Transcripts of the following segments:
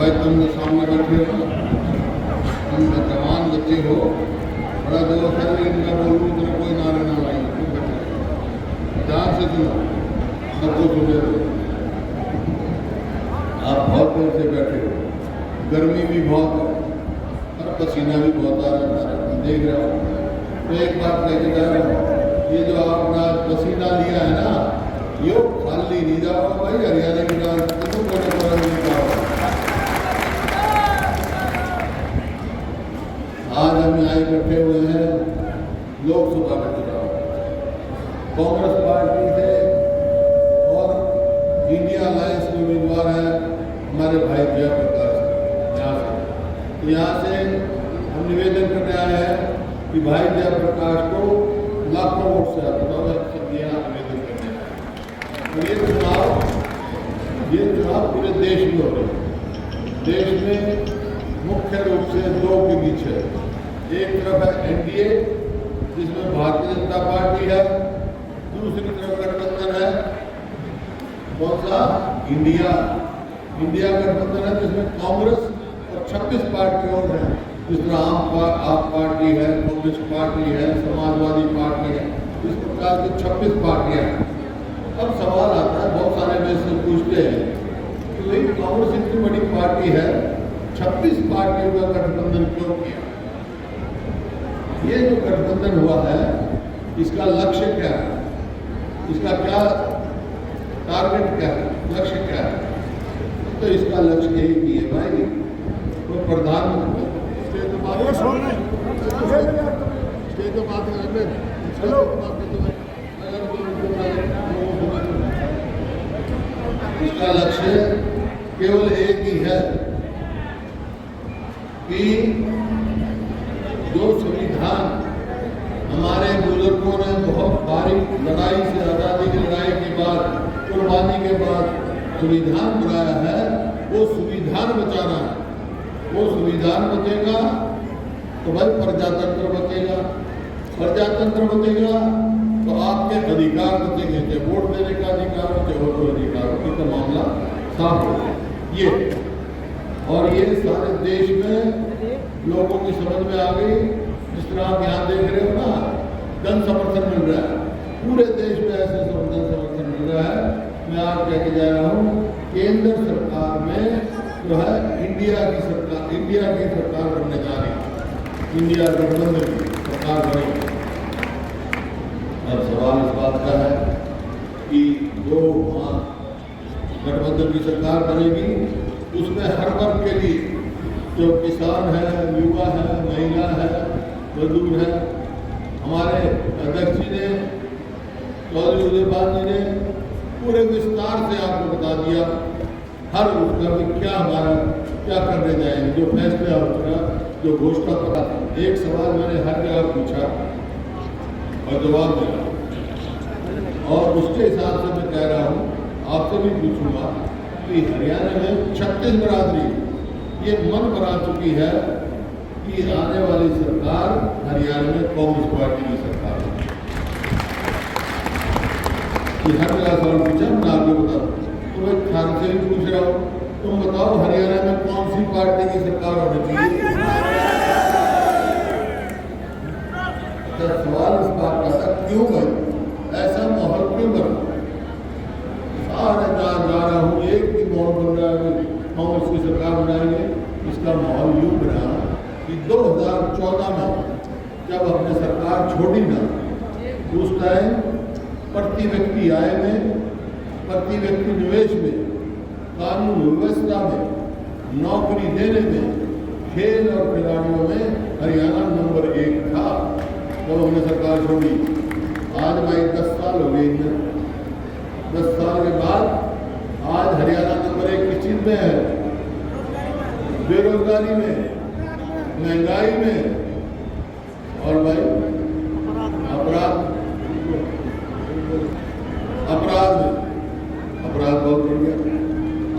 भाई तुम सामने बैठे हो, तुम जवान बच्चे हो, बड़ा जोर है, लेकिन मैं बोलूँ तो कोई नारे ना लाई, तुम बैठे ध्यान से सुनो, सबको सुने। आप बहुत देर से बैठे हो, गर्मी भी बहुत है और पसीना भी बहुत आ रहा है, देख रहे हो। तो एक बात कहते जा रहा हूँ, ये जो आपने पसीना लिया है ना, ये खाली नहीं जाओ भाई, हरियाणा की राज आज हम यहाँ इकट्ठे हुए हैं लोकसभा का चुनाव, कांग्रेस पार्टी से और इंडिया अलायंस के उम्मीदवार हैं हमारे भाई जयप्रकाश यहाँ से। तो यहाँ से हम निवेदन करने आए हैं कि भाई जयप्रकाश को लाखों वोट से सब यहाँ निवेदन करने आए। और ये चुनाव पूरे देश में हो रहे हैं। देश में मुख्य रूप से दो के बीच है, एक तरफ है एनडीए जिसमें भारतीय जनता पार्टी है, दूसरी तरफ गठबंधन है कौन सा, इंडिया गठबंधन है जिसमें कांग्रेस और 26 पार्टी और हैं, जिस तरह आप पार्टी है, कांग्रेस पार्टी है, समाजवादी पार्टी है, इस प्रकार की 26 पार्टियां हैं। अब सवाल आता है, बहुत सारे में से पूछते हैं कि भाई कांग्रेस इतनी बड़ी पार्टी है, 26 पार्टियों का गठबंधन क्यों किया? ये जो गठबंधन हुआ है, इसका लक्ष्य क्या है, इसका क्या टारगेट क्या है, लक्ष्य क्या है? तो इसका लक्ष्य एक ही है भाई, तो प्रधानमंत्री इसका लक्ष्य केवल एक ही है कि जो संविधान हमारे बुजुर्गों ने बहुत बारीक लड़ाई से, आज़ादी की लड़ाई के बाद, कुर्बानी के बाद संविधान बनाया है, वो संविधान बचाना है। वो संविधान बचेगा तो भाई प्रजातंत्र बचेगा, प्रजातंत्र बचेगा तो आपके अधिकार बचेंगे, चाहे वोट देने का अधिकार हो, चाहे वोट अधिकार हो, इसका मामला साफ हो ये। और ये सारे देश में लोगों की समझ में आ गई। जिस तरह आप यहाँ देख रहे हो ना, जन समर्थन मिल रहा है, पूरे देश में ऐसे जन समर्थन मिल रहा है। मैं आप कह के जा रहा हूँ, केंद्र सरकार में जो है इंडिया की सरकार बनने जा रही है, इंडिया गठबंधन की सरकार बनेगी। अब सवाल इस बात का है कि जो गठबंधन की सरकार बनेगी, उसमें हर वर्ग के लिए, जो किसान है, युवा है, महिला है, मजदूर है, हमारे अध्यक्ष जी ने, चौधरी उदयपाल जी ने पूरे विस्तार से आपको बता दिया हर उसका कि क्या हमारा क्या करने जाएंगे, जो फैसले होगा, जो घोषणा पता। एक सवाल मैंने हर जगह पूछा और जवाब मिला, और उसके हिसाब से मैं कह रहा हूँ, आपसे भी पूछूंगा कि हरियाणा में 36 बिरादरी ये मन बना चुकी है कि आने वाली सरकार हरियाणा में कांग्रेस पार्टी की सरकार है। हर जगह सवाल पूछा, मैं आपको बता दूँ, तो मैं खान से भी पूछ रहा हूँ, तुम बताओ हरियाणा में कौन सी पार्टी की सरकार होनी चाहिए? सवाल इस बात का था, क्यों भाई ऐसा माहौल क्यों बना? सारे जहाँ जा रहा हूँ, एक भी माहौल बन रहा है कांग्रेस की सरकार बनाएंगे। इसका माहौल यूँ बना कि 2014 में जब हमने सरकार छोड़ी ना, उस टाइम प्रति व्यक्ति आय में, प्रति व्यक्ति निवेश में, कानून व्यवस्था में, नौकरी देने में, खेल और खिलाड़ियों में हरियाणा नंबर 1 था जब हमने सरकार छोड़ी। आज भाई 10 साल हो गए, 10 साल के बाद आज हरियाणा नंबर 1 किस चीज में है? बेरोजगारी में, महंगाई में, और भाई अपराध में, अपराध बहुत बढ़ गया।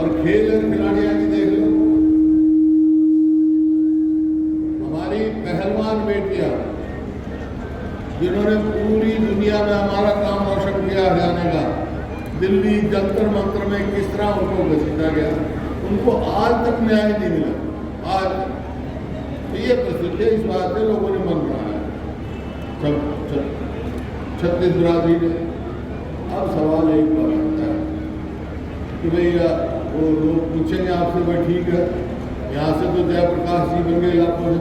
और खेल और खिलाड़ियां भी देख लो, हमारी पहलवान बेटियां जिन्होंने पूरी दुनिया में हमारा नाम रोशन किया हरियाणा का, दिल्ली जंतर मंतर में किस तरह उनको घसीटा गया, उनको आज तक न्याय नहीं मिला, आज तक। तो ये परिस्थिति है, इस बात से लोगों ने मन बनाया सब छत्तीस बिरादरी ने। अब सवाल एक बार आता है कि भैया वो लोग पूछेंगे आपसे, भाई ठीक है, यहाँ से तो जयप्रकाश जी बन गए, लाखों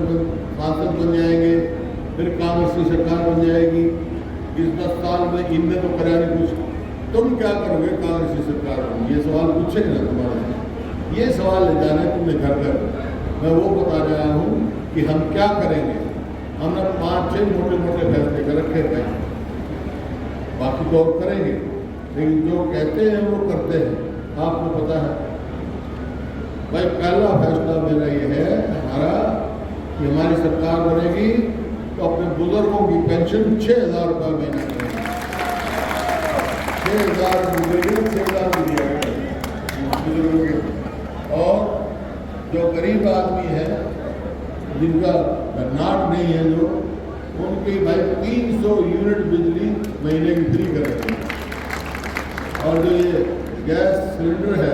सांसद बन जाएंगे, फिर कांग्रेस की सरकार बन जाएगी, इस 10 साल में इनने तो करा नहीं कुछ, तुम क्या करोगे कांग्रेस की सरकार बन? ये सवाल पूछेंगे ना तुम्हारे, ये सवाल ले जाना है तुमने घर घर। मैं वो बता रहा हूँ कि हम क्या करेंगे। हमने 5-6 मोटे मोटे फैसले कर रखे थे, बाकी तो और करेंगे, लेकिन जो कहते हैं वो करते हैं। आपको पता है भाई, पहला फैसला मेरा ये है हमारा कि हमारी सरकार बनेगी तो अपने बुजुर्गों की पेंशन 6,000 रुपये महीना करेंगे। 6,000 बुजुर्गों 6,000 दिया बुजुर्गों के। और जो गरीब आदमी है, जिनका नाट नहीं है, जो उनकी भाई 300 यूनिट बिजली महीने की फ्री करेंगे। और जो ये गैस सिलेंडर है,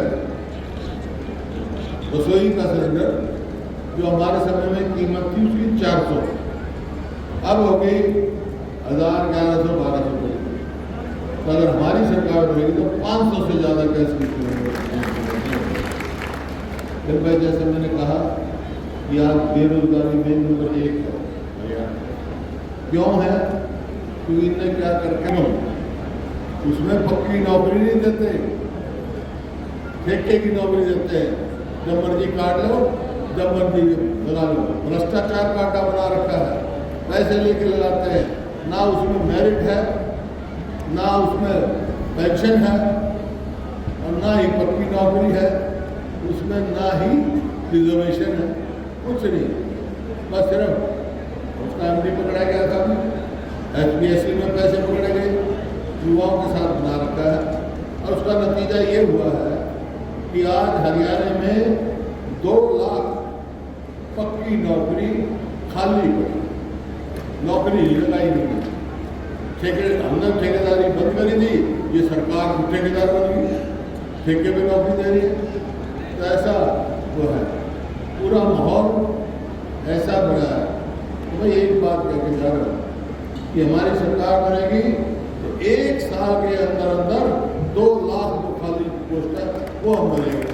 रसोई का सिलेंडर, जो हमारे समय में कीमत थी उसकी 400, अब हो गई 1000, 1100, 1200 रुपये। तो अगर हमारी सरकार रहेगी तो 500 से ज़्यादा गैस की फिर भाई, जैसे मैंने कहा कि आज बेरोजगारी में नंबर 1 है। क्यों है? क्योंकि इनने क्या करके उसमें पक्की नौकरी नहीं देते, ठेके की नौकरी देते हैं। जब मर्जी काट लो, जब मर्जी लगा लो। भ्रष्टाचार का अड्डा बना रखा है, पैसे लेके लगाते हैं। ना उसमें मेरिट है, ना उसमें पेंशन है, और ना ही पक्की नौकरी है, उसमें ना ही रिजर्वेशन है, कुछ नहीं। बस सिर्फ उसका एमडी पकड़ा गया था, एचपीएससी में पैसे पकड़े गए, युवाओं के साथ बना रखा है। और उसका नतीजा ये हुआ है कि आज हरियाणा में 2 लाख पक्की नौकरी खाली पड़ी, नौकरी लगाई नहीं। हमने ठेकेदारी बंद करी थी, ये सरकार ठेकेदार बन गई, ठेके पे नौकरी दे रही है। तो ऐसा वो है, पूरा माहौल ऐसा बना है। तो मैं एक बात कह के जा रहा हूँ कि हमारी सरकार बनेगी तो 1 साल के अंदर अंदर 2 लाख जो खाली पोस्ट है वो हम भरेंगे।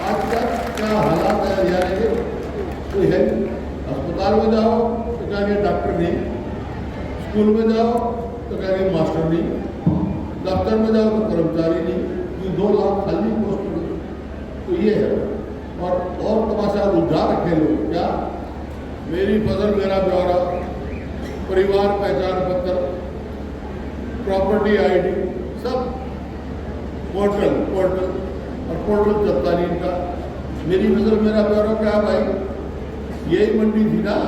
आज तक क्या हालात है हरियाणा के? कोई है, अस्पताल में जाओ तो कहेंगे डॉक्टर नहीं, स्कूल में जाओ तो कहेंगे मास्टर नहीं, दफ्तर में जाओ तो कर्मचारी नहीं, ये 2 लाख खाली पोस्ट नहीं। तो ये है। और तमाशा उलझा रखे लोग, क्या मेरी फसल मेरा ब्यौरा, परिवार पहचान पत्र, प्रॉपर्टी आईडी, सब पोर्टल और पोर्टल चलता नहीं इनका। मेरी फसल मेरा ब्यौरा क्या भाई? यही मंडी थी ना,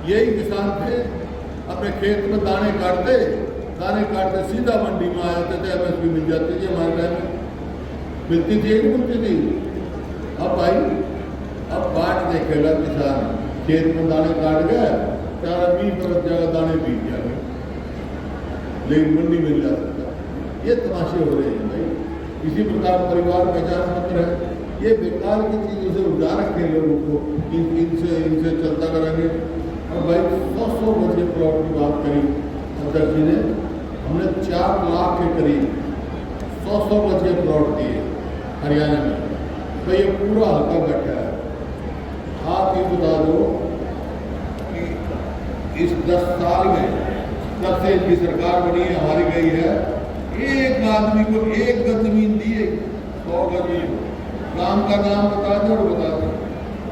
यही किसान थे, अपने खेत में दाने काटते सीधा मंडी में आ जाते थे, एमएसपी मिल जाती थी। हमारे टाइम में मिलती थी, एक मिलती थी। अब भाई, अब बाट देखेगा किसान, खेत में दाने काट गया, 4-20 जगह दाने बीत जाएंगे, लेकिन मंडी मिल जा सकता। ये तमाशे हो रहे हैं भाई। इसी प्रकार परिवार पहचान पत्र है, ये बेकार की चीज़ों से उड़ा रखे लोगों को, इनसे चलता करेंगे। और भाई 100 बजे प्लॉट की बात करी अध्यक्ष जी ने, हमने 4 लाख के करीब 100 बजे प्लॉट दिए हरियाणा में। तो ये पूरा हल्का बैठा है। आप ये बता दो कि इस 10 साल में जब से इनकी सरकार बनी है, हारी गई है, एक आदमी को 1 गज जमीन दी है, 100 गज जमीन, काम का नाम बता दो और बता दो।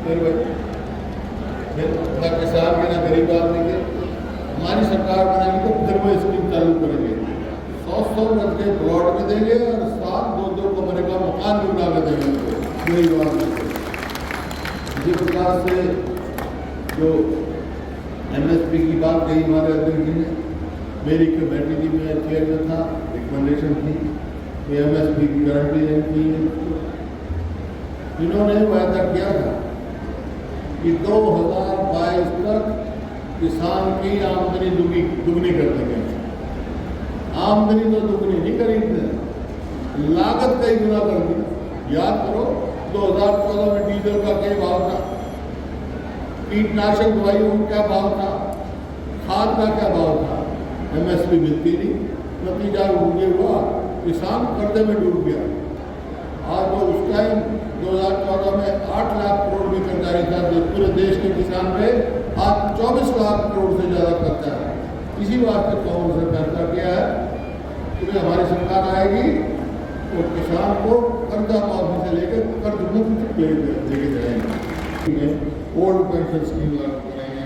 फिर भाई ना किसान के ना गरीब आदमी के। हमारी सरकार बनेगी तो फिर वो स्कीम चालू करेंगे, 100 गज के प्लॉट भी देंगे और 7-2 कमरे का मकान भी बना के देंगे गरीब आदमी। इसी प्रकार से जो एमएसपी की बात कही हमारे अध्यक्ष जी ने, मेरी कमेटी की मैं चेयर में था, रिकमेंडेशन थी कि एमएसपी की गारंटी देनी चाहिए। इन्होंने वायदा किया था कि 2022 तक किसान की आमदनी दुगनी कर देंगे। आमदनी तो दुगनी नहीं करी, लागत कई गुना कर दी। याद करो, 2014 में डीजल का क्या भाव था, कीटनाशक दवाइयों का क्या भाव था, खाद का क्या भाव था, एमएसपी मिलती नहीं। नतीजा ये हुआ किसान कर्जे में डूब गया। आज वो उस टाइम 2014 में 8 लाख करोड़ की कर्जाई था, जो पूरे देश के किसान पे आज 24 लाख करोड़ से ज़्यादा कर्जा है। इसी वास्ते कांग्रेस ने फैसला किया है कि हमारी सरकार आएगी तो किसान को कर्जा माफी से लेकर कर्ज मुक्त लेके जाएंगे। ओल्ड पेंशन स्कीम लागू करेंगे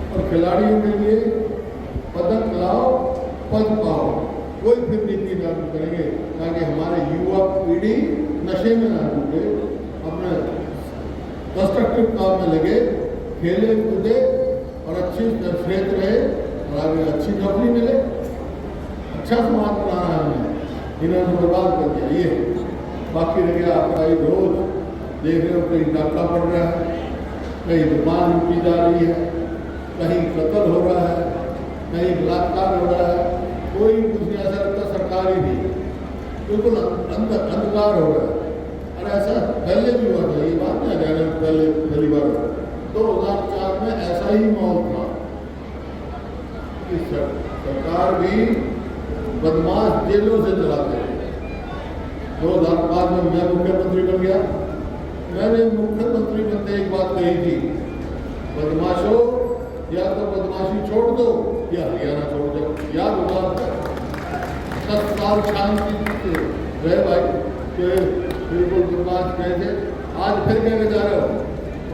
और खिलाड़ियों के लिए पदक लाओ पद पाओ, कोई फिर नीति लागू करेंगे ताकि हमारे युवा पीढ़ी नशे में ना डूबे, अपने कंस्ट्रक्टिव काम में लगे, खेले कूदे और अच्छी सेहत रहे और आगे अच्छी नौकरी मिले। अच्छा समाज बनाना है हमें, इन्होंने बर्बाद कर दिया। ये बाकी रह गया आपका रोज देख रहे हो, कहीं डाका पड़ रहा है, कहीं दुकान लूटी जा रही है, कहीं कत्ल हो रहा है, कहीं बलात्कार हो रहा है, कोई कुछ नहीं, ऐसा लगता सरकार ही नहीं, बिल्कुल अंधकार हो रहा है। और ऐसा पहले भी हुआ था, ये बात नहीं जाने पहले पहली बार 2004 में ऐसा ही माहौल था कि सरकार भी बदमाश जेलों से चलाते थे। 2005 में मैं मुख्यमंत्री बन गया, मैंने मुख्यमंत्री बनते एक बात कही थी, बदमाशों या तो बदमाशी छोड़ दो या हरियाणा छोड़ दो। याद होगा 10 साल शांति रहे भाई कि बिल्कुल बदमाश गए थे, आज फिर कहने जा रहे हो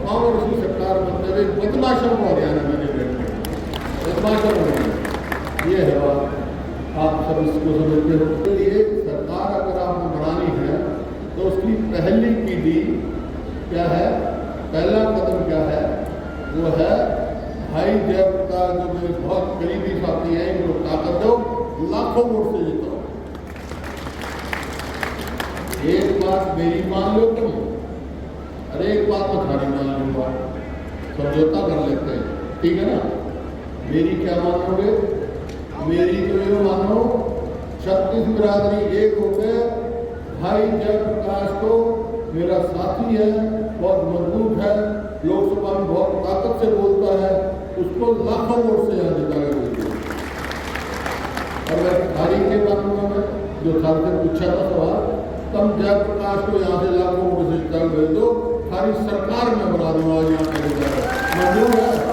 कांग्रेस की सरकार बनते हुए बदमाशों को हरियाणा में नहीं बैठे, बदमाशों को। ये है बात, आप सब इसको समझते हो। तो ये सरकार अगर आपको बनानी है तो उसकी पहली पीढ़ी क्या है, पहला कदम क्या है, वो है भाई जयप्रकाश जो मेरे बहुत करीबी साथी हैं, इनको ताकत दो, लाखों वोट से जिताओ। एक बात मेरी मान लो तुम, अरे एक बात तो थारी मान लूंगा, समझौता कर लेते हैं, ठीक है ना। मेरी क्या मानोगे, मेरी तो ये मानो 36 बिरादरी एक हो गए, भाई जयप्रकाश को मेरा साथी है, बहुत मजबूत है, लोकसभा में बहुत ताकत से बोलता है, उसको लाखों वोट से यहाँ जिताएगा। और मैं थारी के मानूंगा, मैं जो थारी से पूछा था सवाल, तम जयप्रकाश को यहाँ से लाखों वोट से जिता भेज दो, थारी सरकार में बना दूंगा, यहाँ पे मंजूर है।